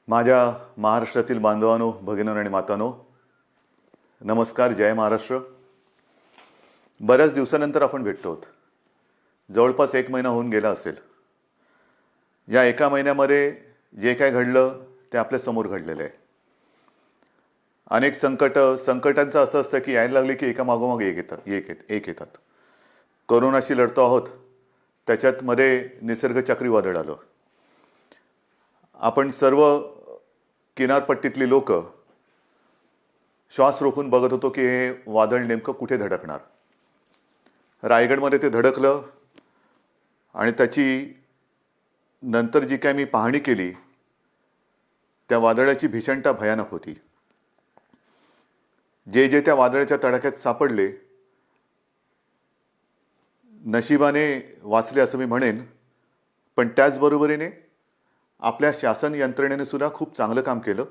माझ्या महाराष्ट्रातील बांधवांनो, भगिनींनो आणि मातांनो, नमस्कार. जय महाराष्ट्र. बऱ्याच दिवसानंतर आपण भेटतो आहोत. जवळपास 1 महिना होऊन गेला असेल. या एका महिन्यामध्ये जे काय घडलं ते आपल्या समोर घडलेलं आहे. अनेक संकटांचं असं असतं की यायला लागले की एका मागोमाग एक येतात. कोरोनाशी लढतो आहोत, त्याच्यात मध्ये निसर्ग चक्रीवादळ आलं. आपण सर्व किनारपट्टीतली लोक श्वास रोखून बघत होतो की हे वादळ नेमकं कुठे धडकणार. रायगडमध्ये ते धडकलं आणि त्याची नंतर जी काय मी पाहणी केली त्या वादळाची भीषणता भयानक होती. जे त्या वादळाच्या तडाख्यात सापडले नशिबाने वाचले असं मी म्हणेन, पण त्याचबरोबरीने आपल्या शासन यंत्रणेने सुद्धा खूप चांगलं काम केलं.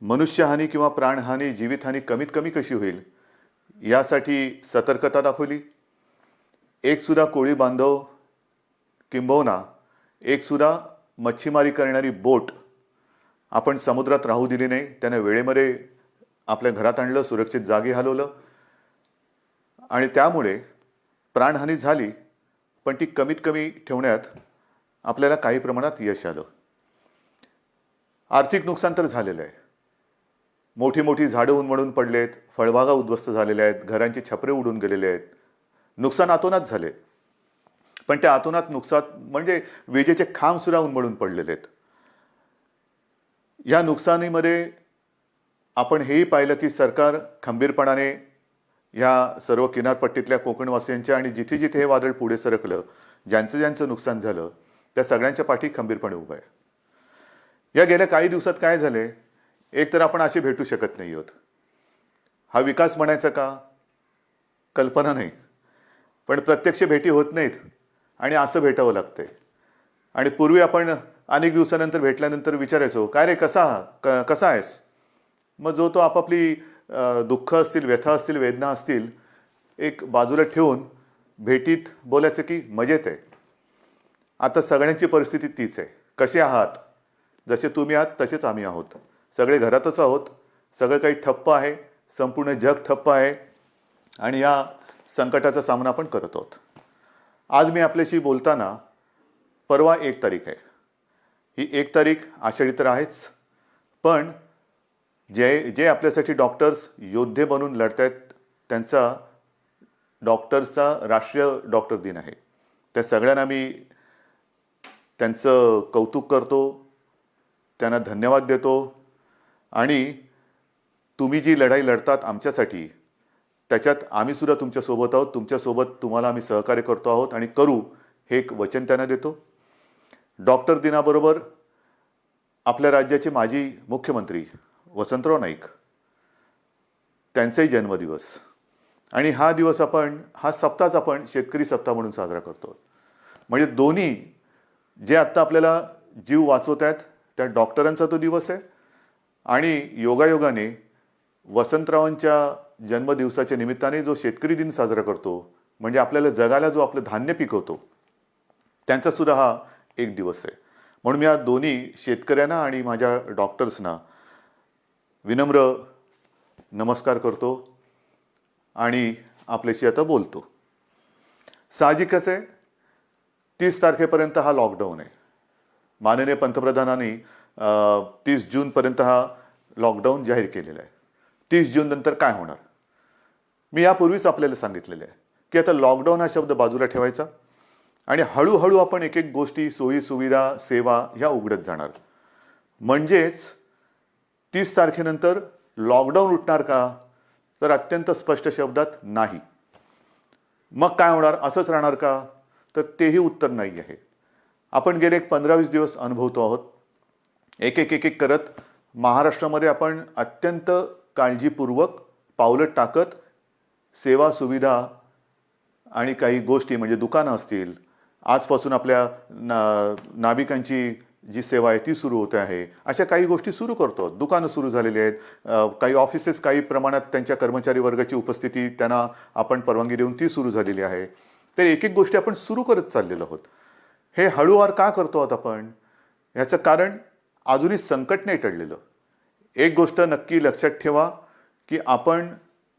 मनुष्यहानी किंवा प्राणहानी, जीवितहानी कमीत कमी कशी होईल यासाठी सतर्कता दाखवली. एकसुद्धा कोळी बांधव किंबहुना एकसुद्धा मच्छीमारी करणारी बोट आपण समुद्रात राहू दिली नाही. त्याने वेळेमध्ये आपल्या घरात आणलं, सुरक्षित जागी हलवलं आणि त्यामुळे प्राणहानी झाली, पण ती कमीत कमी ठेवण्यात आपल्याला काही प्रमाणात यश आलं. आर्थिक नुकसान तर झालेलं आहे. मोठी मोठी झाडं उन्मळून पडलेत, फळबागा उद्ध्वस्त झालेल्या आहेत, घरांचे छपरे उडून गेलेले आहेत. नुकसान अतोनात झाले, पण त्या अतोनात नुकसान म्हणजे विजेचे खांब सुद्धा उन्मळून पडलेले आहेत. या नुकसानीमध्ये आपण हेही पाहिलं की सरकार खंबीरपणाने ह्या सर्व किनारपट्टीतल्या कोकणवासियांच्या आणि जिथे जिथे हे वादळ पुढे सरकलं, ज्यांचं नुकसान झालं त्या सगळ्यांच्या पाठी खंबीरपणे उभं आहे. या गेल्या काही दिवसात काय झाले, एक तर आपण असे भेटू शकत नाही आहोत. हा विकास म्हणायचा का, कल्पना नाही, पण प्रत्यक्ष भेटी होत नाहीत आणि असं भेटावं लागतंय. आणि पूर्वी आपण अनेक दिवसानंतर भेटल्यानंतर विचारायचो, काय रे, कसा आहेस. मग जो तो आपापली दुःख असतील, व्यथा असतील, वेदना असतील एक बाजूला ठेवून भेटीत बोलायचं की मजेत आहे. आता सगळ्यांची परिस्थिती तीच आहे. कसे आहात, जसे तुम्ही आहात तसेच आम्ही आहोत. सगळे घरातच आहोत. सगळं काही ठप्प आहे, संपूर्ण जग ठप्प आहे आणि या संकटाचा सामना आपण करत आहोत. आज मी आपल्याशी बोलताना परवा 1 तारीख आहे. ही 1 तारीख आषाढी तर आहेच, पण जे आपल्यासाठी डॉक्टर्स योद्धे बनून लढत आहेत त्यांचा डॉक्टर्सचा राष्ट्रीय डॉक्टर दिन आहे. त्या सगळ्यांना मी त्यांचं कौतुक करतो, त्यांना धन्यवाद देतो. आणि तुम्ही जी लढाई लढतात आमच्यासाठी, त्याच्यात आम्ही सुद्धा तुमच्यासोबत आहोत. तुमच्यासोबत तुम्हाला आम्ही सहकार्य करतो आहोत आणि करू, हे एक वचन त्यांना देतो. डॉक्टर दिनाबरोबर आपल्या राज्याचे माजी मुख्यमंत्री वसंतराव नाईक, त्यांचाही जन्मदिवस आणि हा सप्ताहच आपण शेतकरी सप्ताह म्हणून साजरा करतो. म्हणजे दोन्ही जे आत्ता आपल्याला जीव वाचवत आहेत त्या डॉक्टरांचा तो दिवस आहे आणि योगायोगाने वसंतरावांच्या जन्मदिवसाच्या निमित्ताने जो शेतकरी दिन साजरा करतो, म्हणजे आपल्याला जगाला जो आपलं धान्य पिकवतो, त्यांचा सुद्धा हा एक दिवस आहे. म्हणून मी या दोन्ही शेतकऱ्यांना आणि माझ्या डॉक्टर्सना विनम्र नमस्कार करतो आणि आपल्याशी आता बोलतो. साहजिकच आहे, 30 तारखेपर्यंत हा लॉकडाऊन आहे. माननीय पंतप्रधानांनी 30 जूनपर्यंत हा लॉकडाऊन जाहीर केलेला आहे. 30 जून नंतर काय होणार, मी यापूर्वीच आपल्याला सांगितलेलं आहे की आता लॉकडाऊन हा शब्द बाजूला ठेवायचा आणि हळूहळू आपण एक गोष्टी, सोयी सुविधा, सेवा ह्या उघडत जाणार. म्हणजेच 30 तारखेनंतर लॉकडाऊन उठणार का, तर अत्यंत स्पष्ट शब्दात नाही. मग काय होणार, असंच राहणार का, तर तेही उत्तर नाही आहे. आपण गेले 15-20 दिवस अनुभवतो आहोत. एक करत महाराष्ट्रामध्ये आपण अत्यंत काळजीपूर्वक पावलं टाकत सेवा सुविधा आणि काही गोष्टी म्हणजे दुकानं असतील, आजपासून आपल्या नाभिकांची जी सेवा आहे ती सुरू होते आहे, अशा काही गोष्टी सुरू करतो. दुकानं सुरू झालेली आहेत, काही ऑफिसेस काही प्रमाणात त्यांच्या कर्मचारी वर्गाची उपस्थिती त्यांना आपण परवानगी देऊन ती सुरू झालेली आहे. तर एक गोष्टी आपण सुरू करत चाललेलो आहोत. हे हळूवार का करतो आहोत आपण, ह्याचं कारण अजूनही संकट नाही टळलेलं. एक गोष्ट नक्की लक्षात ठेवा की आपण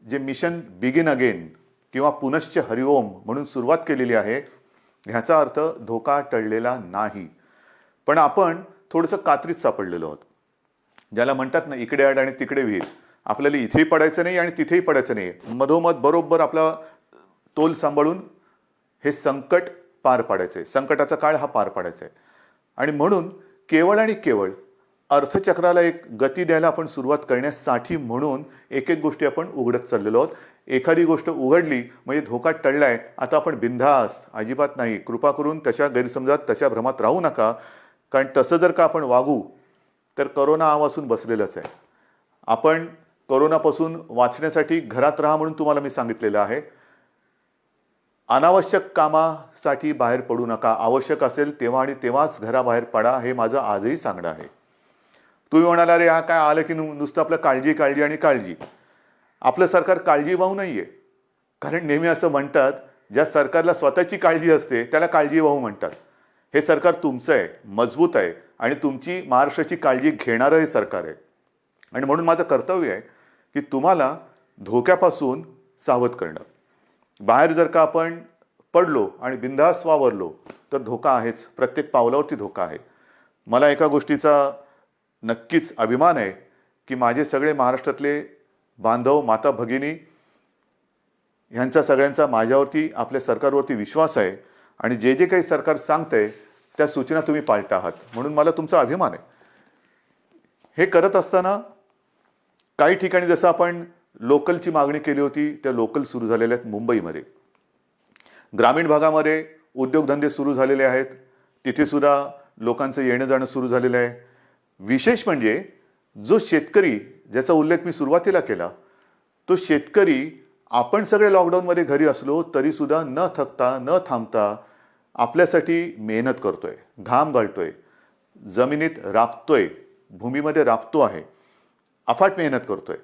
जे मिशन बिगिन अगेन किंवा पुनश्च हरिओम म्हणून सुरुवात केलेली आहे, ह्याचा अर्थ धोका टळलेला नाही, पण आपण थोडंसं कात्रीत सापडलेलो आहोत. ज्याला म्हणतात ना, इकडे आड आणि तिकडे विहीर. आपल्याला इथेही पडायचं नाही आणि तिथेही पडायचं नाही, मधोमध बरोबर आपला तोल सांभाळून हे संकट पार पाडायचं आहे, संकटाचा काळ हा पार पाडायचा आहे. आणि म्हणून केवळ आणि केवळ अर्थचक्राला एक गती द्यायला आपण सुरुवात करण्यासाठी म्हणून एक एक गोष्टी आपण उघडत चाललेलो आहोत. एखादी गोष्ट उघडली म्हणजे धोका टळलाय, आता आपण बिनधास्त, अजिबात नाही. कृपा करून तशा गैरसमजात, तशा भ्रमात राहू नका, कारण तसं जर का आपण वागू तर करोना आवासून बसलेलंच आहे. आपण करोनापासून वाचण्यासाठी घरात राहा म्हणून तुम्हाला मी सांगितलेलं आहे. अनावश्यक कामासाठी बाहेर पडू नका. आवश्यक असेल तेव्हा आणि तेव्हाच घराबाहेर पडा, हे माझं आजही सांगणं आहे. तुम्ही म्हणाला, रे हा काय आलं की नुसतं आपलं काळजी काळजी आणि काळजी. आपलं सरकार काळजीवाहू नाहीये, कारण नेहमी असं म्हणतात, ज्या सरकारला स्वतःची काळजी असते त्याला काळजीवाहू म्हणतात. हे सरकार तुमचं आहे, मजबूत आहे आणि तुमची महाराष्ट्राची काळजी घेणारं हे सरकार आहे. आणि म्हणून माझं कर्तव्य आहे की तुम्हाला धोक्यापासून सावध करणं. बाहेर जर का आपण पडलो आणि बिनधास्त वावरलो तर धोका आहेच, प्रत्येक पावलावरती धोका आहे. मला एका गोष्टीचा नक्कीच अभिमान आहे की माझे सगळे महाराष्ट्रातले बांधव, माता भगिनी, ह्यांचा सगळ्यांचा माझ्यावरती, आपल्या सरकारवरती विश्वास आहे आणि जे जे काही सरकार सांगतंय त्या सूचना तुम्ही पाळत आहात, म्हणून मला तुमचा अभिमान आहे. हे करत असताना काही ठिकाणी जसं आपण लोकलची मागणी केली होती, त्या लोकल सुरू झालेल्या आहेत. मुंबईमध्ये, ग्रामीण भागामध्ये उद्योगधंदे सुरू झालेले आहेत, तिथे सुद्धा लोकांचं येणं जाणं सुरू झालेलं आहे. विशेष म्हणजे जो शेतकरी, ज्याचा उल्लेख मी सुरुवातीला केला, तो शेतकरी आपण सगळे लॉकडाऊनमध्ये घरी असलो तरी सुद्धा न थकता, न थांबता आपल्यासाठी मेहनत करतोय, घाम गाळतोय, जमिनीत राबतोय, भूमीमध्ये राबतो आहे, अफाट मेहनत करतोय.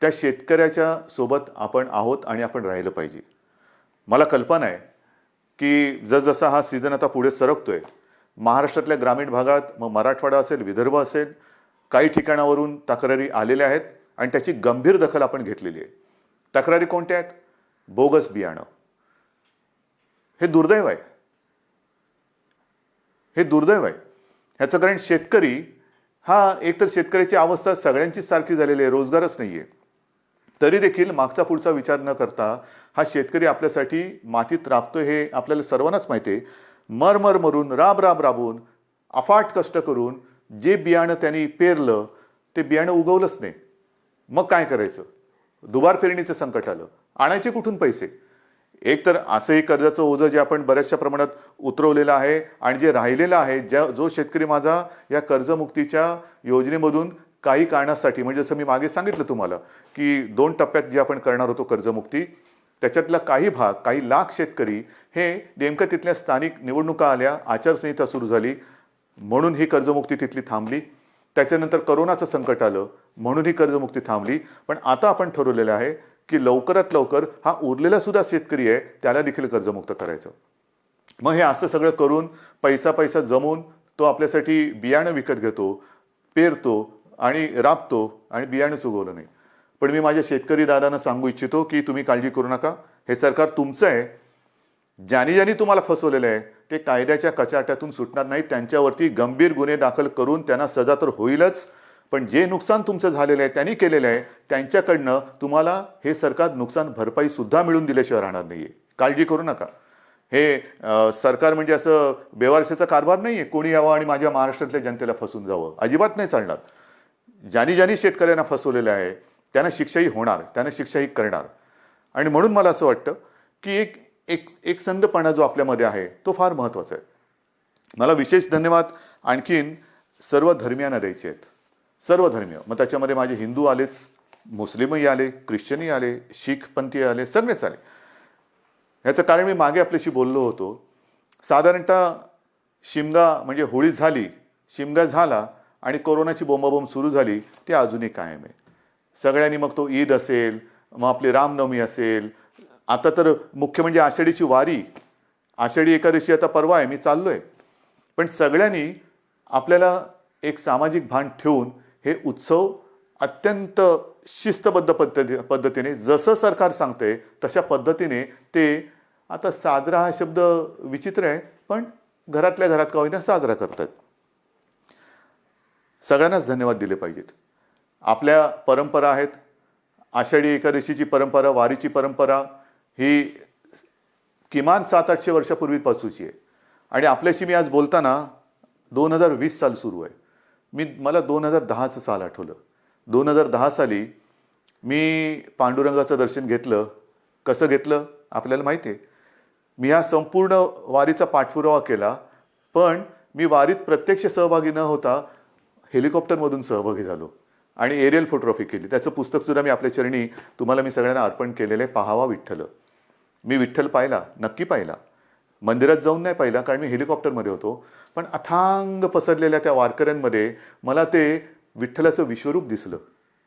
त्या शेतकऱ्याच्या सोबत आपण आहोत आणि आपण राहिलं पाहिजे. मला कल्पना आहे की जसजसा हा सीझन आता पुढे सरकतोय, महाराष्ट्रातल्या ग्रामीण भागात, मग मराठवाडा असेल, विदर्भ असेल, काही ठिकाणावरून तक्रारी आलेल्या आहेत आणि त्याची गंभीर दखल आपण घेतलेली आहे. तक्रारी कोणत्या आहेत? बोगस बियाणं. हे दुर्दैव आहे, हे दुर्दैव आहे. ह्याचं कारण शेतकरी हा, एकतर शेतकऱ्याची अवस्था सगळ्यांचीच सारखी झालेली आहे, रोजगारच नाहीये. तरी देखील मागचा पुढचा विचार न करता हा शेतकरी आपल्यासाठी मातीत राबतोय, हे आपल्याला सर्वांनाच माहिती आहे. मरमर मरून, राब राब राबून, अफाट कष्ट करून जे बियाणं त्यांनी पेरलं ते बियाणं उगवलंच नाही. मग काय करायचं? दुबार पेरणीचं संकट आलं, आणायचे कुठून पैसे? एक तर असंही कर्जाचं ओझं जे आपण बऱ्याचशा प्रमाणात उतरवलेलं आहे आणि जे राहिलेलं आहे, जो शेतकरी माझा या कर्जमुक्तीच्या योजनेमधून काही कारणासाठी, म्हणजे जसं मी मागे सांगितलं तुम्हाला की 2 टप्प्यात जे आपण करणार होतो कर्जमुक्ती, त्याच्यातला काही भाग, काही लाख शेतकरी हे नेमकं तिथल्या स्थानिक निवडणुका आल्या, आचारसंहिता सुरू झाली म्हणून ही कर्जमुक्ती तिथली थांबली. त्याच्यानंतर करोनाचं संकट आलं म्हणून ही कर्जमुक्ती थांबली. पण आता आपण ठरवलेलं आहे की लवकरात लवकर हा उरलेला सुद्धा शेतकरी आहे त्याला देखील कर्जमुक्त करायचं. मग हे असं सगळं करून पैसा जमवून तो आपल्यासाठी बियाणं विकत घेतो, पेरतो आणि राबतो आणि बियाणंच उगवलं नाही. पण मी माझ्या शेतकरी दादांना सांगू इच्छितो की तुम्ही काळजी करू नका, हे सरकार तुमचं आहे. ज्यांनी ज्यांनी तुम्हाला फसवलेलं आहे ते कायद्याच्या कचाट्यातून सुटणार नाही. त्यांच्यावरती गंभीर गुन्हे दाखल करून त्यांना सजा तर होईलच, पण जे नुकसान तुमचं झालेलं आहे, त्यांनी केलेलं आहे, त्यांच्याकडनं तुम्हाला हे सरकार नुकसान भरपाई सुद्धा मिळून दिल्याशिवाय राहणार नाहीये. काळजी करू नका. हे सरकार म्हणजे असं बेवारशाचा कारभार नाहीये, कोणी यावं आणि माझ्या महाराष्ट्रातल्या जनतेला फसवून जावं, अजिबात नाही चालणार. ज्यांनी ज्यांनी शेतकऱ्यांना फसवलेलं आहे त्यांना शिक्षाही होणार, त्यांना शिक्षाही करणार. आणि म्हणून मला असं वाटतं की एक संधपणा जो आपल्यामध्ये आहे तो फार महत्त्वाचा आहे. मला विशेष धन्यवाद आणखीन सर्व धर्मियांना द्यायचे आहेत, सर्व धर्मीय. मग त्याच्यामध्ये माझे हिंदू आलेच, मुस्लिमही आले, ख्रिश्चनही आले, शीख पंथी आले, सगळेच आले. ह्याचं कारण मी मागे आपल्याशी बोललो होतो. साधारणतः शिमगा म्हणजे होळी झाली, शिमगा झाला आणि कोरोनाची बोंबाबोंब सुरू झाली, ती अजूनही कायम आहे. सगळ्यांनी, मग तो ईद असेल, मग आपली रामनवमी असेल, आता तर मुख्य म्हणजे आषाढीची वारी, आषाढी एकादशी आता परवा आहे, मी चाललोय. पण सगळ्यांनी आपल्याला एक सामाजिक भान ठेवून हे उत्सव अत्यंत शिस्तबद्ध पद्धतीने जसं सरकार सांगते तशा पद्धतीने ते, आता साजरा हा शब्द विचित्र आहे, पण घरातल्या घरात का होईना साजरा करतात. सगळ्यांनाच धन्यवाद दिले पाहिजेत. आपल्या परंपरा आहेत. आषाढी एकादशीची परंपरा, वारीची परंपरा ही किमान 700-800 वर्षापूर्वीपासूनची आहे. आणि आपल्याशी मी आज बोलताना 2020 साल सुरू आहे. मला 2010चं साल आठवलं. 2010 साली मी पांडुरंगाचं दर्शन घेतलं. कसं घेतलं आपल्याला माहिती आहे. मी ह्या संपूर्ण वारीचा पाठपुरावा केला, पण मी वारीत प्रत्यक्ष सहभागी न होता हेलिकॉप्टरमधून सहभागी झालो आणि एरियल फोटोग्राफी केली. त्याचं पुस्तकसुद्धा मी आपल्या चरणी तुम्हाला मी सगळ्यांना अर्पण केलेलं आहे. पाहावा विठ्ठल. मी विठ्ठल पाहिला, नक्की पाहिला. मंदिरात जाऊन नाही पाहिला कारण मी हेलिकॉप्टरमध्ये होतो, पण अथांग पसरलेल्या त्या वारकऱ्यांमध्ये मला ते विठ्ठलाचं विश्वरूप दिसलं.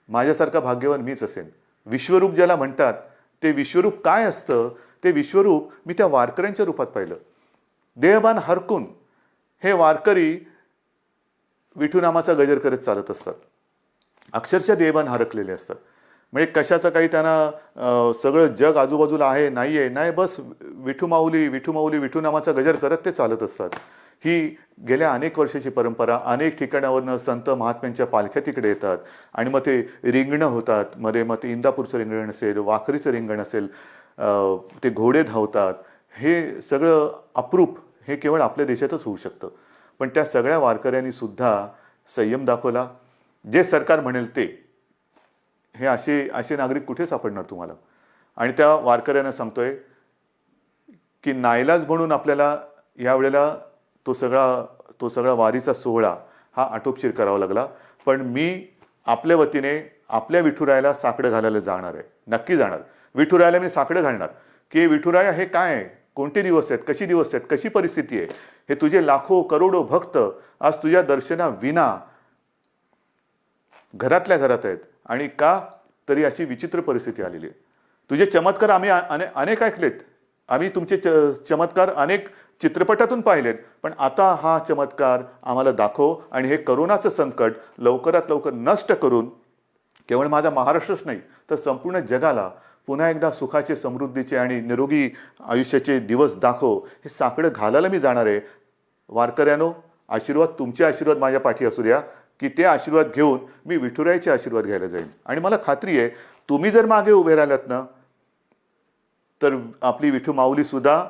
माझ्यासारखा भाग्यवान मीच असेन. विश्वरूप ज्याला म्हणतात ते विश्वरूप काय असतं ते विश्वरूप मी त्या वारकऱ्यांच्या रूपात पाहिलं. देहभान हरकून हे वारकरी विठू नामाचा गजर करत चालत असतात. अक्षरशः देहभान हरकलेले असतात. म्हणजे कशाचं काही त्यांना सगळं जग आजूबाजूला आहे नाही आहे नाही, बस विठू माऊली विठू माऊली विठू नामाचा गजर करत ते चालत असतात. ही गेल्या अनेक वर्षाची परंपरा. अनेक ठिकाणावरनं संत महात्म्यांच्या पालख्या तिकडे येतात आणि मग ते रिंगणं होतात. मध्ये मग ते इंदापूरचं रिंगण असेल, वाखरीचं रिंगण असेल, ते घोडे धावतात. हे सगळं अप्रूप हे केवळ आपल्या देशातच होऊ शकतं. पण त्या सगळ्या वारकऱ्यांनी सुद्धा संयम दाखवला. जे सरकार म्हणेल ते, हे असे नागरिक कुठे सापडणार तुम्हाला. आणि त्या वारकऱ्यांना सांगतोय की नाईलाज म्हणून आपल्याला यावेळेला तो सगळा वारीचा सोहळा हा आटोपशीर करावा लागला. पण मी आपल्या वतीने आपल्या विठुरायाला साकडं घालायला जाणार आहे. नक्की जाणार. विठुरायाला मी साकडं घालणार की विठुराया हे काय आहे, कोणते दिवस आहेत, कशी दिवस आहेत, कशी परिस्थिती आहे. हे तुझे लाखो करोडो भक्त आज तुझ्या दर्शनाविना घरातल्या घरात आहेत. आणि का तरी अशी विचित्र परिस्थिती आलेली आहे. तुझे चमत्कार आम्ही अनेक ऐकलेत. आम्ही तुमचे चमत्कार अनेक चित्रपटातून पाहिलेत. पण आता हा चमत्कार आम्हाला दाखव आणि हे करोनाचं संकट लवकरात लवकर नष्ट करून केवळ माझा महाराष्ट्रच नाही तर संपूर्ण जगाला पुन्हा एकदा सुखाचे, समृद्धीचे आणि निरोगी आयुष्याचे दिवस दाखव. हे साकडं घालायला मी जाणार आहे. वारकऱ्यानो, आशीर्वाद, तुमचे आशीर्वाद माझ्या पाठी असू द्या की ते आशीर्वाद घेऊन मी विठुरायाचे आशीर्वाद घ्यायला जाईल. आणि मला खात्री आहे तुम्ही जर मागे उभे राहिलात ना तर आपली विठू माऊली सुद्धा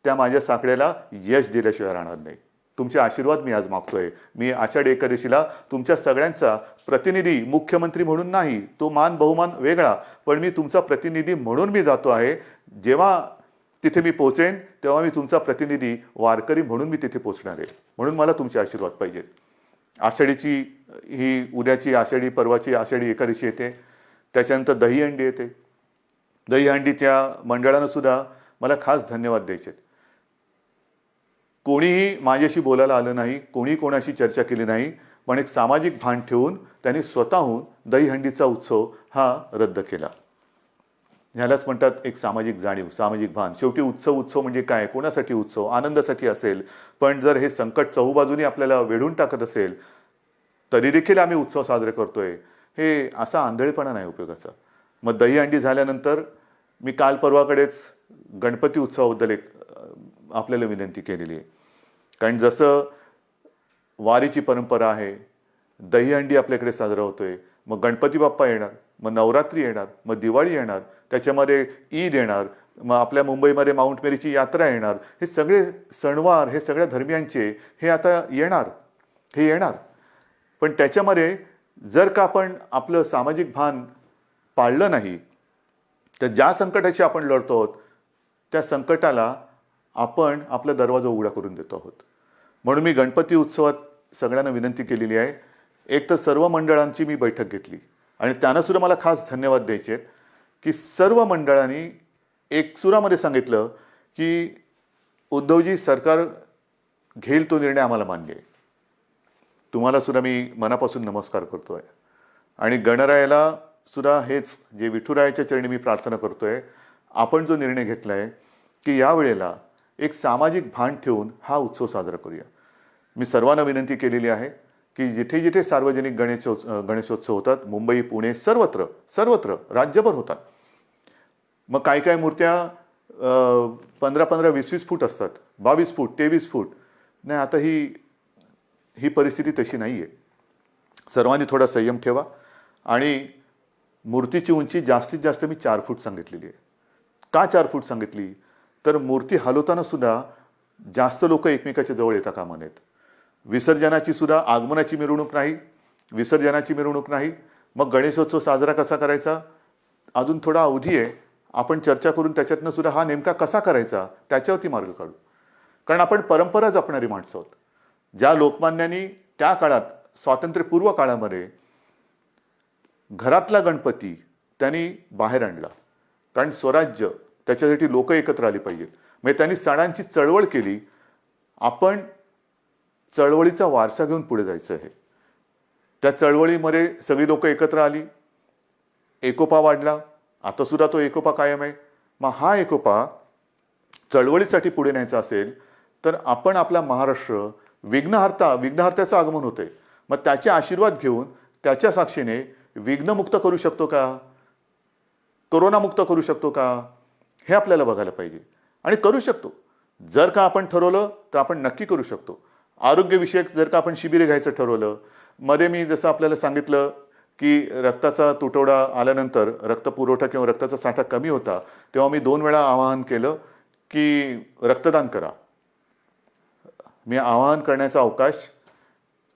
त्या माझ्या साकड्याला यश दिल्याशिवाय राहणार नाही. तुमचे आशीर्वाद मी आज मागतोय. मी आषाढी एकादशीला तुमच्या सगळ्यांचा प्रतिनिधी, मुख्यमंत्री म्हणून नाही, तो मान बहुमान वेगळा, पण मी तुमचा प्रतिनिधी म्हणून मी जातो आहे. जेव्हा तिथे मी पोहोचेन तेव्हा मी तुमचा प्रतिनिधी वारकरी म्हणून मी तिथे पोहोचणार आहे. म्हणून मला तुमचे आशीर्वाद पाहिजेत. आषाढीची ही उद्याची आषाढी, परवाची आषाढी एकादशी येते. त्याच्यानंतर दहीहंडी येते. दहीहंडीच्या मंडळानं सुद्धा मला खास धन्यवाद द्यायचे. कोणीही माझ्याशी बोलायला आलं नाही, कोणी कोणाशी चर्चा केली नाही, पण एक सामाजिक भान ठेवून त्यांनी स्वतःहून दहीहंडीचा उत्सव हा रद्द केला. ह्यालाच म्हणतात एक सामाजिक जाणीव, सामाजिक भान. शेवटी उत्सव म्हणजे काय, कोणासाठी उत्सव, आनंदासाठी असेल. पण जर हे संकट चहूबाजूनी आपल्याला वेढून टाकत असेल तरी देखील आम्ही उत्सव साजरे करतोय, हे असा आंधळेपणा नाही उपयोगाचा. मग दहीहंडी झाल्यानंतर मी काल परवाकडेच गणपती उत्सवाबद्दल एक आपल्याला विनंती केलेली आहे. कारण जसं वारीची परंपरा आहे, दहीहंडी आपल्याकडे साजरा होतोय, मग गणपती बाप्पा येणार, मग नवरात्री येणार, मग दिवाळी येणार, त्याच्यामध्ये ईद येणार, मग आपल्या मुंबईमध्ये माउंट मेरीची यात्रा येणार. हे सगळे सणवार हे सगळ्या धर्मियांचे हे आता येणार. पण त्याच्यामध्ये जर का आपण आपलं सामाजिक भान पाळलं नाही तर ज्या संकटाशी आपण लढतो आहोत त्या संकटाला आपण आपला दरवाजा उघडा करून देतो आहोत. म्हणून मी गणपती उत्सवात सगळ्यांना विनंती केलेली आहे. एक तर सर्व मंडळांची मी बैठक घेतली आणि त्यांना सुद्धा मला खास धन्यवाद द्यायचे आहेत की सर्व मंडळांनी एक सुरामध्ये सांगितलं की उद्धवजी, सरकार घेईल तो निर्णय आम्हाला मान्य आहे. तुम्हाला सुद्धा मी मनापासून नमस्कार करतोय आणि गणरायाला सुद्धा हेच जे विठुरायाच्या चरणी मी प्रार्थना करतोय. आपण जो निर्णय घेतलाय की यावेळेला एक सामाजिक भान ठेवून हा उत्सव साजरा करूया. मी सर्वांना विनंती केलेली आहे की जिथे जिथे सार्वजनिक गणेशोत्सव होतात, मुंबई, पुणे, सर्वत्र सर्वत्र राज्यभर होतात. मग काही काही मूर्त्या 15-15, 20-20 फूट असतात, 22 फूट, 23 फूट. नाही, आता ही परिस्थिती तशी नाही आहे. सर्वांनी थोडा संयम ठेवा. आणि मूर्तीची उंची जास्तीत जास्त मी 4 फूट सांगितलेली आहे. का 4 फूट सांगितली? तर मूर्ती हलवताना सुद्धा जास्त लोक एकमेकाच्या जवळ येता कामा नयेत. विसर्जनाची सुद्धा आगमनाची मिरवणूक नाही, विसर्जनाची मिरवणूक नाही. मग गणेशोत्सव साजरा कसा करायचा? अजून थोडा अवधी आहे. आपण चर्चा करून त्याच्यातनं सुद्धा हा नेमका कसा करायचा त्याच्यावरती मार्ग काढू. कारण आपण परंपरा जपणारी माणसं आहोत. ज्या लोकमान्यांनी त्या काळात, स्वातंत्र्यपूर्व काळामध्ये घरातला गणपती त्यांनी बाहेर आणला. कारण स्वराज्य, त्याच्यासाठी लोक एकत्र आली पाहिजेत. म्हणजे त्यांनी सणांची चळवळ केली. आपण चळवळीचा वारसा घेऊन पुढे जायचं आहे. त्या चळवळीमध्ये सगळी लोक एकत्र आली, एकोपा वाढला. आता सुद्धा तो एकोपा कायम आहे. मग हा एकोपा चळवळीसाठी पुढे न्यायचा असेल तर आपण आपला महाराष्ट्र विघ्नहर्त्याचं आगमन होतंय, मग त्याचे आशीर्वाद घेऊन त्याच्या साक्षीने विघ्नमुक्त करू शकतो का, कोरोनामुक्त करू शकतो का, हे आपल्याला बघायला पाहिजे. आणि करू शकतो. जर का आपण ठरवलं तर आपण नक्की करू शकतो. आरोग्यविषयक जर का आपण शिबिरे घ्यायचं ठरवलं, मध्ये मी जसं आपल्याला सांगितलं की रक्ताचा तुटवडा आल्यानंतर रक्तपुरवठा किंवा रक्ताचा साठा कमी होता, तेव्हा मी 2 वेळा आवाहन केलं की रक्तदान करा. मी आवाहन करण्याचा अवकाश,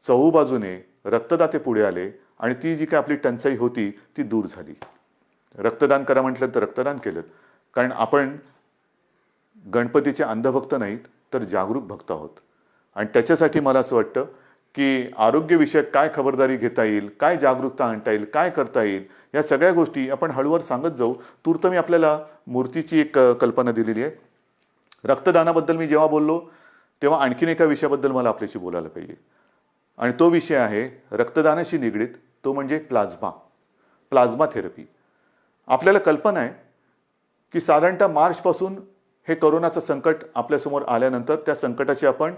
चहूबाजूने रक्तदाते पुढे आले आणि ती जी काही आपली टंचाई होती ती दूर झाली. रक्तदान करा म्हटलं तर रक्तदान केलं. कारण आपण गणपतीचे अंधभक्त नाहीत तर जागरूक भक्त आहोत. आणि त्याच्यासाठी मला असं वाटतं की आरोग्यविषयक काय खबरदारी घेता येईल, काय जागरूकता आणता येईल, काय करता येईल, या सगळ्या गोष्टी आपण हळूवार सांगत जाऊ. तूर्त मी आपल्याला मूर्तीची एक कल्पना दिलेली आहे. रक्तदानाबद्दल मी जेव्हा बोललो तेव्हा आणखीन एका विषयाबद्दल मला आपल्याशी बोलायला पाहिजे. आणि तो विषय आहे रक्तदानाशी निगडीत, तो म्हणजे प्लाझ्मा थेरपी. आपल्याला कल्पना आहे की साधारणतः मार्चपासून हे कोरोनाचं संकट आपल्यासमोर आल्यानंतर त्या संकटाची आपण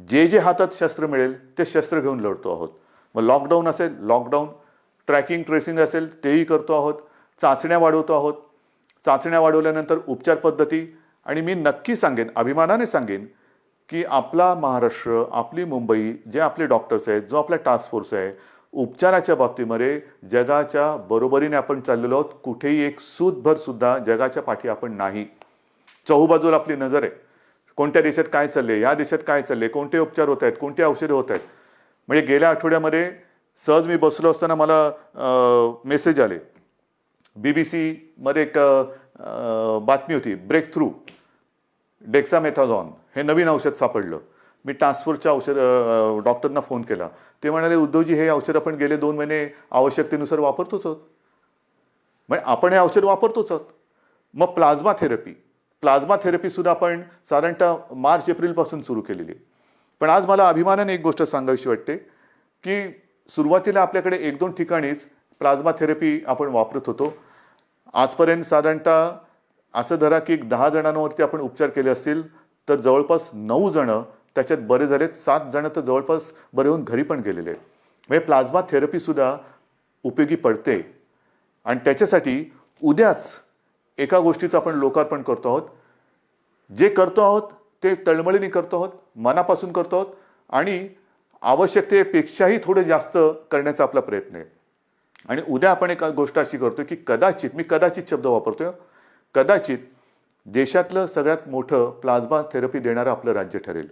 जे हातात शस्त्र मिळेल ते शस्त्र घेऊन लढतो आहोत. मग लॉकडाऊन असेल, लॉकडाऊन, ट्रॅकिंग ट्रेसिंग असेल तेही करतो आहोत, चाचण्या वाढवतो आहोत. चाचण्या वाढवल्यानंतर उपचार पद्धती. आणि मी नक्की सांगेन, अभिमानाने सांगेन की आपला महाराष्ट्र, आपली मुंबई, जे आपले डॉक्टर्स आहेत, जो आपला टास्क फोर्स आहे, उपचाराच्या बाबतीमध्ये जगाच्या बरोबरीने आपण चाललेलो आहोत. कुठेही एक सूतभर सुद्धा जगाच्या पाठी आपण नाही. चहूबाजूला आपली नजर आहे. कोणत्या देशात काय चालले, या देशात काय चालले, कोणते उपचार होत आहेत, कोणते औषधे होत आहेत. म्हणजे गेल्या आठवड्यामध्ये सहज मी बसलो असताना मला मेसेज आले. BBC मध्ये एक बातमी होती, ब्रेक थ्रू डेक्सामेथाझॉन हे नवीन औषध सापडलं. मी टास्क फोर्सच्या डॉक्टरना फोन केला. ते म्हणाले, उद्धवजी हे औषध आपण गेले 2 महिने आवश्यकतेनुसार वापरतोच आहोत. म्हणजे आपण हे औषध वापरतोच आहोत. मग प्लाझ्मा थेरपी सुद्धा आपण साधारणतः मार्च-एप्रिलपासून सुरू केलेली आहे. पण आज मला अभिमानाने एक गोष्ट सांगावीशी वाटते की सुरुवातीला आपल्याकडे 1-2 ठिकाणीच प्लाझ्मा थेरपी आपण वापरत होतो. आजपर्यंत साधारणतः असं धरा की 10 जणांवरती आपण उपचार केले असतील तर जवळपास 9 जण त्याच्यात बरे झालेत, 7 जण तर जवळपास बरे होऊन घरी पण गेलेले आहेत. म्हणजे प्लाझ्मा थेरपी सुद्धा उपयोगी पडते. आणि त्याच्यासाठी उद्याच एका गोष्टीचं आपण लोकार्पण करतो आहोत. जे करतो आहोत ते तळमळीने करतो आहोत, मनापासून करतो आहोत आणि आवश्यकतेपेक्षाही थोडे जास्त करण्याचा आपला प्रयत्न आहे. आणि उद्या आपण एक गोष्ट अशी करतोय की कदाचित शब्द वापरतोय, कदाचित देशातलं सगळ्यात मोठं प्लाझ्मा थेरपी देणारं आपलं राज्य ठरेल.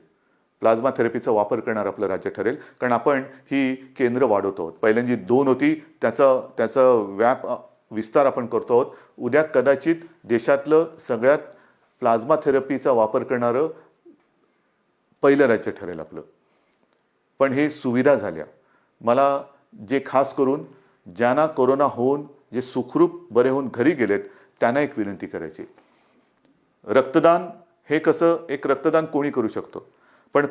प्लाझ्मा थेरपीचा वापर करणारं आपलं राज्य ठरेल. कारण आपण ही केंद्र वाढवतो आहोत. पहिल्यांदा 2 होती, त्याचा विस्तार आपण करतो आहोत. उद्या कदाचित देशातलं सगळ्यात प्लाझ्मा थेरपीचा वापर करणारं पहिलं राज्य ठरेल आपलं. पण हे सुविधा झाल्या. मला जे खास करून ज्यांना कोरोना होऊन जे सुखरूप बरे होऊन घरी गेलेत त्यांना एक विनंती करायची. रक्तदान हे कसं, एक रक्तदान कोणी करू शकतो, पण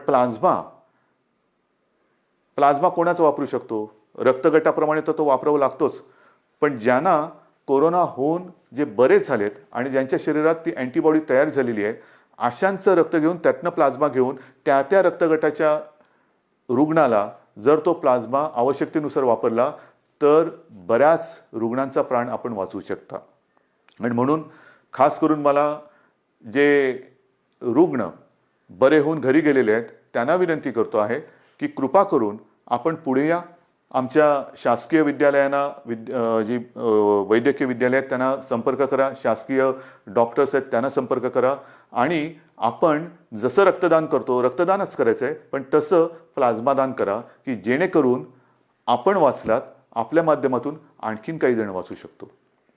प्लाझ्मा कोणाचं वापरू शकतो? रक्तगटाप्रमाणे तर तो वापरावा लागतोच. पण ज्यांना कोरोना होऊन जे बरे झालेत आणि ज्यांच्या शरीरात ती अँटीबॉडी तयार झालेली आहे, अशांचं रक्त घेऊन, त्यातनं प्लाझ्मा घेऊन त्या रक्तगटाच्या रुग्णाला जर तो प्लाझ्मा आवश्यकतेनुसार वापरला तर बऱ्याच रुग्णांचा प्राण आपण वाचवू शकता. आणि म्हणून खास करून मला जे रुग्ण बरे होऊन घरी गेलेले आहेत त्यांना विनंती करतो आहे की कृपा करून आपण पुढे या. आमच्या शासकीय विद्यालयांना जी वैद्यकीय विद्यालय आहेत त्यांना संपर्क करा, शासकीय डॉक्टर्स आहेत त्यांना संपर्क करा आणि आपण जसं रक्तदान करतो रक्तदानच करायचं आहे, पण तसं प्लाझ्मा दान करा की जेणेकरून आपण वाचलात, आपल्या माध्यमातून आणखीन काही जण वाचू शकतो.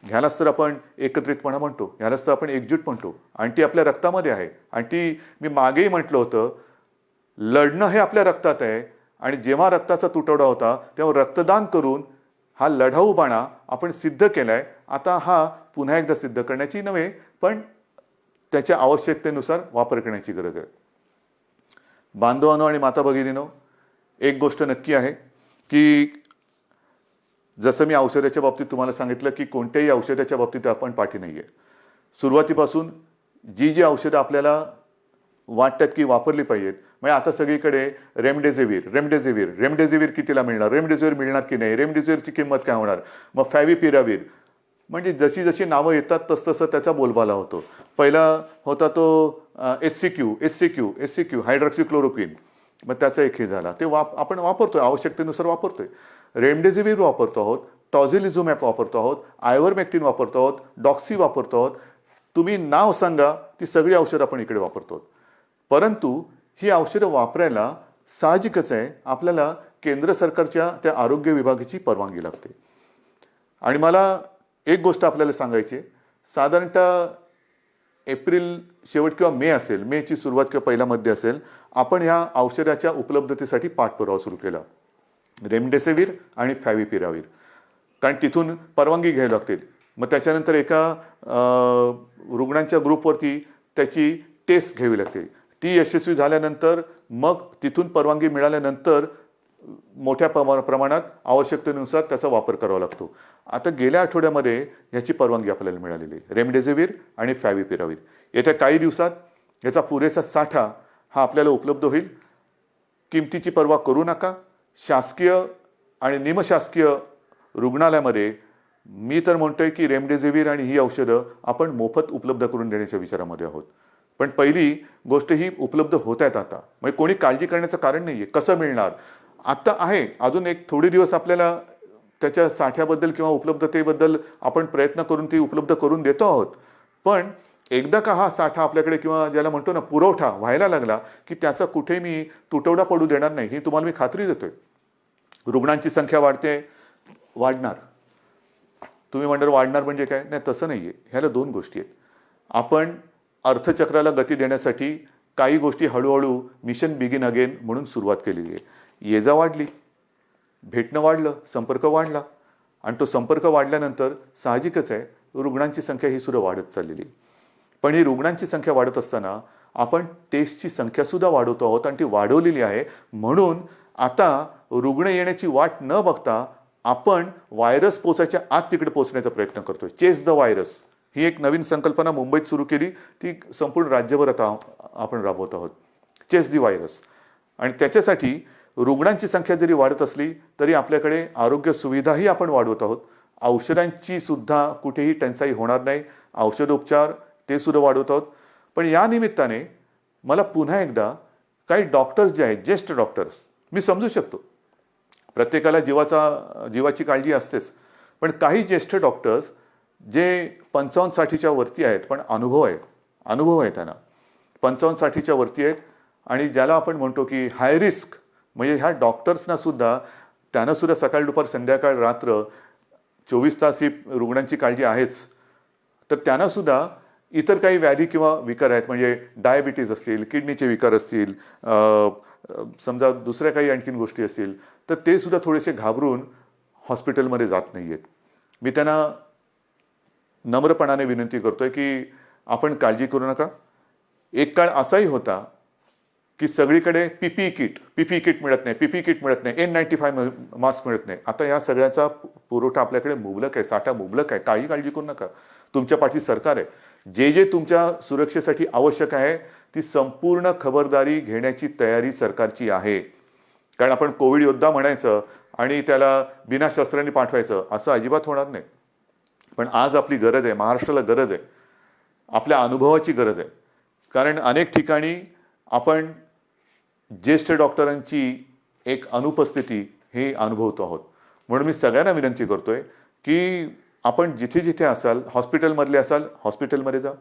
ह्यालाच तर आपण एकत्रितपणा म्हणतो, ह्यालाच तर आपण एकजूट म्हणतो आणि ती आपल्या रक्तामध्ये आहे. आणि ती मी मागेही म्हटलं होतं, लढणं हे आपल्या रक्तात आहे आणि जेव्हा रक्ताचा तुटवडा होता तेव्हा रक्तदान करून हा लढाऊ बाणा आपण सिद्ध केलाय. आता हा पुन्हा एकदा सिद्ध करण्याची नव्हे, पण त्याच्या आवश्यकतेनुसार वापर करण्याची गरज आहे. बांधवांनो आणि माता भगिनींनो, एक गोष्ट नक्की आहे की जसं मी औषधाच्या बाबतीत तुम्हाला सांगितलं की कोणत्याही औषधाच्या बाबतीत आपण पाठी नाही आहे. सुरुवातीपासून जी औषधं आपल्याला वाटतात की वापरली पाहिजेत, म्हणजे आता सगळीकडे रेमडेसिवीर कितीला मिळणार, रेमडेसिवीर मिळणार की नाही, रेमडेसिवीरची किंमत काय होणार, मग फॅव्हिपिरावीर, म्हणजे जशी जशी नावं येतात तसतसं त्याचा बोलबाला होतो. पहिला होता तो एससीक्यू हायड्रॉक्सिक्लोरोक्विन, मग त्याचा एक हे झाला, ते आपण वापरतोय, आवश्यकतेनुसार वापरतोय. रेमडेसिवीर वापरतो आहोत, टॉझिलिझुमॅब वापरतो आहोत, आयव्हरमेक्टिन वापरतो आहोत, डॉक्सी वापरतो आहोत. तुम्ही नाव सांगा, ती सगळी औषधं आपण इकडे वापरतो. परंतु ही औषधं वापरायला साहजिकच आहे आपल्याला केंद्र सरकारच्या त्या आरोग्य विभागाची परवानगी लागते. आणि मला एक गोष्ट आपल्याला सांगायची आहे, साधारणतः एप्रिल शेवट किंवा मे असेल, मेची सुरुवात किंवा पहिला मध्ये असेल, आपण ह्या औषधाच्या उपलब्धतेसाठी पाठपुरावा सुरू केला, रेमडेसिवीर आणि फॅव्हिपिरावीर, कारण तिथून परवानगी घ्यावी लागतील. मग त्याच्यानंतर एका रुग्णांच्या ग्रुपवरती त्याची टेस्ट घ्यावी लागते. ती यशस्वी झाल्यानंतर मग तिथून परवानगी मिळाल्यानंतर मोठ्या प्रमाणात आवश्यकतेनुसार त्याचा वापर करावा लागतो. आता गेल्या आठवड्यामध्ये ह्याची परवानगी आपल्याला मिळालेली आहे, रेमडेसिवीर आणि फॅव्हिपिरावीर. येत्या काही दिवसात याचा पुरेसा साठा हा आपल्याला उपलब्ध होईल. किमतीची पर्वा करू नका. शासकीय आणि निमशासकीय रुग्णालयामध्ये मी तर म्हणतोय की रेमडेसिवीर आणि ही औषधं आपण मोफत उपलब्ध करून देण्याच्या विचारामध्ये आहोत. पण पहिली गोष्ट ही उपलब्ध होत आहेत आता, म्हणजे कोणी काळजी करण्याचं कारण नाही आहे. कसं मिळणार आता आहे, अजून एक थोडे दिवस आपल्याला त्याच्या साठ्याबद्दल किंवा उपलब्धतेबद्दल आपण प्रयत्न करून ती उपलब्ध करून देतो आहोत. पण एकदा का हा साठा आपल्याकडे किंवा ज्याला म्हणतो ना पुरवठा व्हायला लागला की त्याचा कुठे मी तुटवडा पडू देणार नाही, ही तुम्हाला मी खात्री देतोय. रुग्णांची संख्या वाढणार. तुम्ही म्हणणार वाढणार म्हणजे काय, नाही तसं नाही आहे. ह्याला दोन गोष्टी आहेत. आपण अर्थचक्राला गती देण्यासाठी काही गोष्टी हळूहळू मिशन बिगिन अगेन म्हणून सुरुवात केलेली आहे. ये जा वाढली, भेटणं वाढलं, संपर्क वाढला आणि तो संपर्क वाढल्यानंतर साहजिकच आहे रुग्णांची संख्या ही सुद्धा वाढत चाललेली आहे. पण ही रुग्णांची संख्या वाढत असताना आपण टेस्टची संख्या सुद्धा वाढवतो आहोत आणि ती वाढवलेली आहे. म्हणून आता रुग्ण येण्याची वाट न बघता आपण व्हायरस पोचायच्या आत तिकडे पोहोचण्याचा प्रयत्न करतोय. चेस द व्हायरस ही एक नवीन संकल्पना मुंबईत सुरू केली, ती संपूर्ण राज्यभर आता आपण राबवत आहोत. Chase the virus. आणि त्याच्यासाठी रुग्णांची संख्या जरी वाढत असली तरी आपल्याकडे आरोग्य सुविधाही आपण वाढवत आहोत. औषधांची सुद्धा कुठेही टंचाई होणार नाही, औषधोपचार ते सुद्धा वाढवत आहोत. पण या निमित्ताने मला पुन्हा एकदा काही डॉक्टर्स जे आहेत, ज्येष्ठ डॉक्टर्स, मी समजू शकतो प्रत्येकाला जीवाची काळजी असतेच, पण काही ज्येष्ठ डॉक्टर्स जे 55-60च्या वरती आहेत पण अनुभव आहे त्यांना, 55-60च्या वरती आहेत आणि ज्याला आपण म्हणतो की हाय रिस्क, म्हणजे ह्या डॉक्टर्सना सुद्धा त्यांना सुद्धा सकाळ दुपार संध्याकाळ रात्र 24 तास ही रुग्णांची काळजी आहेच. तर त्यांना सुद्धा इतर काही व्याधी किंवा विकार आहेत, म्हणजे डायबिटीज असतील, किडनीचे विकार असतील, समजा दुसऱ्या काही आणखीन गोष्टी असतील, तर ते सुद्धा थोडेसे घाबरून हॉस्पिटलमध्ये जात नाही आहेत. मी त्यांना नम्रपणाने विनंती करतोय की आपण काळजी करू नका. एक काळ असाही होता की सगळीकडे पीपीई किट मिळत नाही, N95 मास्क मिळत नाही. आता या सगळ्याचा पुरवठा आपल्याकडे मुबलक आहे, साठा मुबलक आहे. काही काळजी करू नका. तुमच्या पाठी सरकार आहे. जे तुमच्या सुरक्षेसाठी आवश्यक आहे ती संपूर्ण खबरदारी घेण्याची तयारी सरकारची आहे. कारण आपण कोविड योद्धा म्हणायचं आणि त्याला बिना शस्त्रांनी पाठवायचं असं अजिबात होणार नाही. पण आज आपली गरज आहे, महाराष्ट्राला गरज आहे, आपल्या अनुभवाची गरज आहे. कारण अनेक ठिकाणी आपण ज्येष्ठ डॉक्टरांची एक अनुपस्थिती हे अनुभवतो आहोत. म्हणून मी सगळ्यांना विनंती करतोय की आपण जिथे जिथे असाल, हॉस्पिटलमधले असाल हॉस्पिटलमध्ये जा,